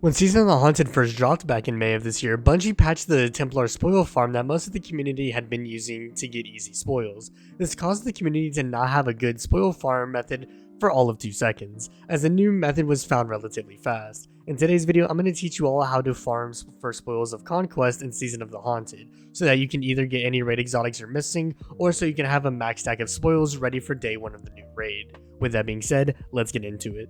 When Season of the Haunted first dropped back in May of this year, Bungie patched the Templar spoil farm that most of the community had been using to get easy spoils. This caused the community to not have a good spoil farm method for all of 2 seconds, as the new method was found relatively fast. In today's video, I'm going to teach you all how to farm for spoils of Conquest in Season of the Haunted, so that you can either get any raid exotics you're missing, or so you can have a max stack of spoils ready for day 1 of the new raid. With that being said, let's get into it.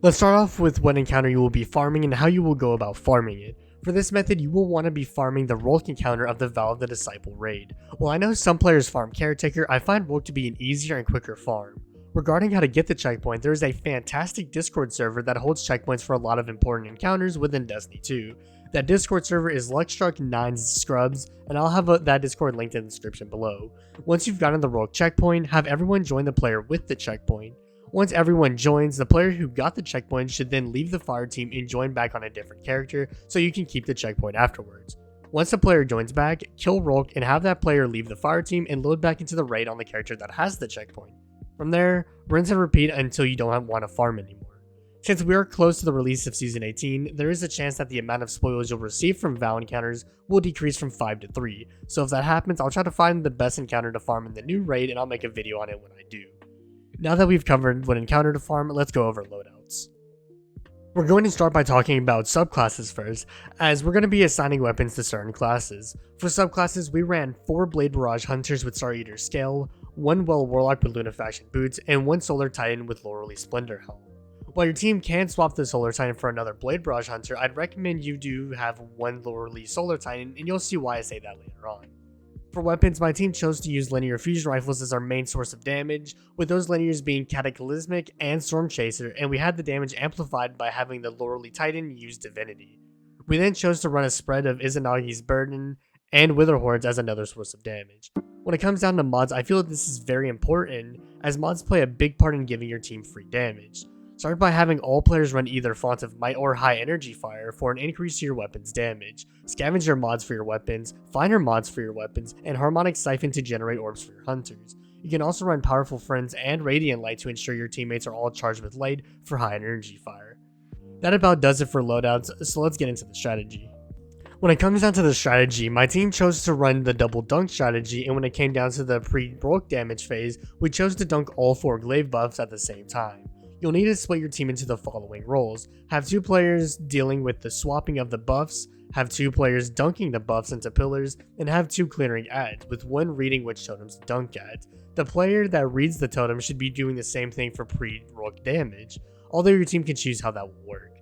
Let's start off with what encounter you will be farming and how you will go about farming it. For this method, you will want to be farming the Rolk encounter of the Vow of the Disciple raid. While I know some players farm Caretaker, I find Rolk to be an easier and quicker farm. Regarding how to get the checkpoint, there is a fantastic Discord server that holds checkpoints for a lot of important encounters within Destiny 2. That Discord server is Luckstruck9's Scrubs, and I'll have that Discord linked in the description below. Once you've gotten the Rolk checkpoint, have everyone join the player with the checkpoint. Once everyone joins, the player who got the checkpoint should then leave the fire team and join back on a different character so you can keep the checkpoint afterwards. Once the player joins back, kill Rolk and have that player leave the fire team and load back into the raid on the character that has the checkpoint. From there, rinse and repeat until you don't want to farm anymore. Since we are close to the release of Season 18, there is a chance that the amount of spoils you'll receive from Vow encounters will decrease from 5 to 3, so if that happens, I'll try to find the best encounter to farm in the new raid and I'll make a video on it when I do. Now that we've covered what encounter to farm, let's go over loadouts. We're going to start by talking about subclasses first, as we're going to be assigning weapons to certain classes. For subclasses, we ran 4 Blade Barrage Hunters with Star Eater Scale, 1 Well Warlock with Lunafaction Boots, and 1 Solar Titan with Laurelly Splendor Helm. While your team can swap the Solar Titan for another Blade Barrage Hunter, I'd recommend you do have 1 Laurelly Solar Titan, and you'll see why I say that later on. For weapons, my team chose to use linear fusion rifles as our main source of damage, with those linears being Cataclysmic and Storm Chaser, and we had the damage amplified by having the Laurelly Titan use Divinity. We then chose to run a spread of Izanagi's Burden and Wither Hordes as another source of damage. When it comes down to mods, I feel that this is very important, as mods play a big part in giving your team free damage. Start by having all players run either Font of Might or High Energy Fire for an increase to your weapon's damage, Scavenger mods for your weapons, Finder mods for your weapons, and Harmonic Siphon to generate orbs for your hunters. You can also run Powerful Friends and Radiant Light to ensure your teammates are all charged with light for High Energy Fire. That about does it for loadouts, so let's get into the strategy. When it comes down to the strategy, my team chose to run the double dunk strategy, and when it came down to the pre-Rolk damage phase, we chose to dunk all 4 glaive buffs at the same time. You'll need to split your team into the following roles. Have 2 players dealing with the swapping of the buffs, have 2 players dunking the buffs into pillars, and have 2 clearing ads, with 1 reading which totems to dunk at. The player that reads the totem should be doing the same thing for pre-Rolk damage, although your team can choose how that will work.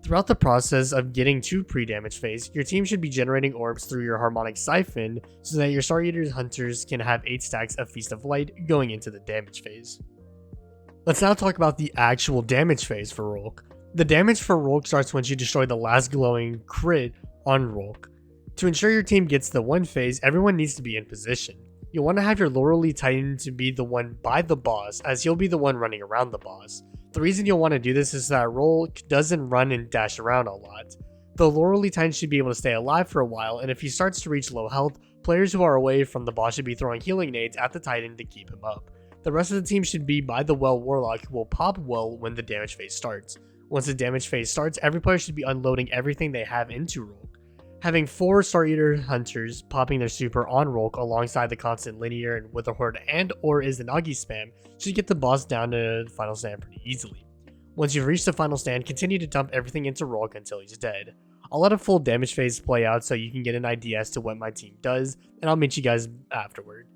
Throughout the process of getting to pre-damage phase, your team should be generating orbs through your Harmonic Siphon so that your Star Eater Hunters can have 8 stacks of Feast of Light going into the damage phase. Let's now talk about the actual damage phase for Rolk. The damage for Rolk starts once you destroy the last glowing crit on Rolk. To ensure your team gets the 1 phase, everyone needs to be in position. You'll want to have your Laurelly Titan to be the one by the boss, as he'll be the one running around the boss. The reason you'll want to do this is that Rolk doesn't run and dash around a lot. The Laurelly Titan should be able to stay alive for a while, and if he starts to reach low health, players who are away from the boss should be throwing healing nades at the Titan to keep him up. The rest of the team should be by the Well Warlock, who will pop Well when the damage phase starts. Once the damage phase starts, every player should be unloading everything they have into Rolk. Having 4 Star Eater Hunters popping their super on Rolk alongside the constant linear and Wither Horde and or Izanagi spam should get the boss down to the final stand pretty easily. Once you've reached the final stand, continue to dump everything into Rolk until he's dead. I'll let a full damage phase play out so you can get an idea as to what my team does, and I'll meet you guys afterward.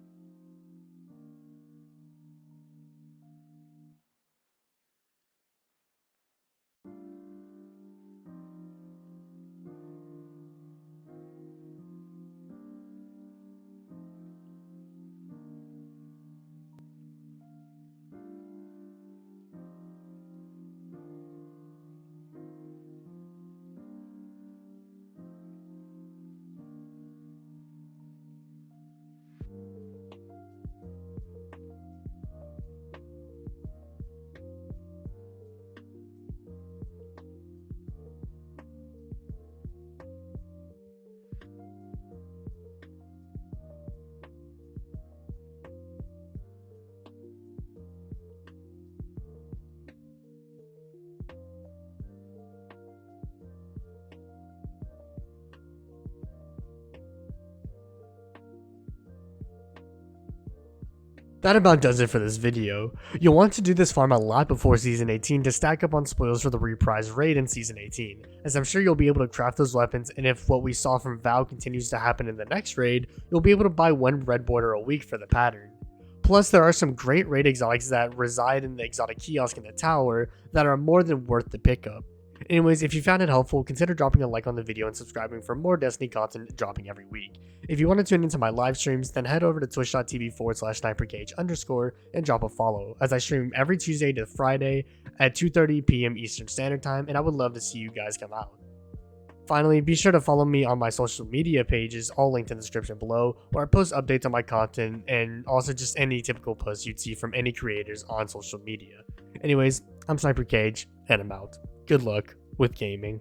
That about does it for this video. You'll want to do this farm a lot before Season 18 to stack up on spoils for the reprise raid in Season 18, as I'm sure you'll be able to craft those weapons, and if what we saw from Val continues to happen in the next raid, you'll be able to buy one red border a week for the pattern. Plus, there are some great raid exotics that reside in the exotic kiosk in the tower that are more than worth the pickup. Anyways, if you found it helpful, consider dropping a like on the video and subscribing for more Destiny content dropping every week. If you want to tune into my live streams, then head over to twitch.tv/SniperKH_ and drop a follow, as I stream every Tuesday to Friday at 2:30 p.m. Eastern Standard Time, and I would love to see you guys come out. Finally, be sure to follow me on my social media pages, all linked in the description below, where I post updates on my content and also just any typical posts you'd see from any creators on social media. Anyways, I'm SniperKH, and I'm out. Good luck with gaming.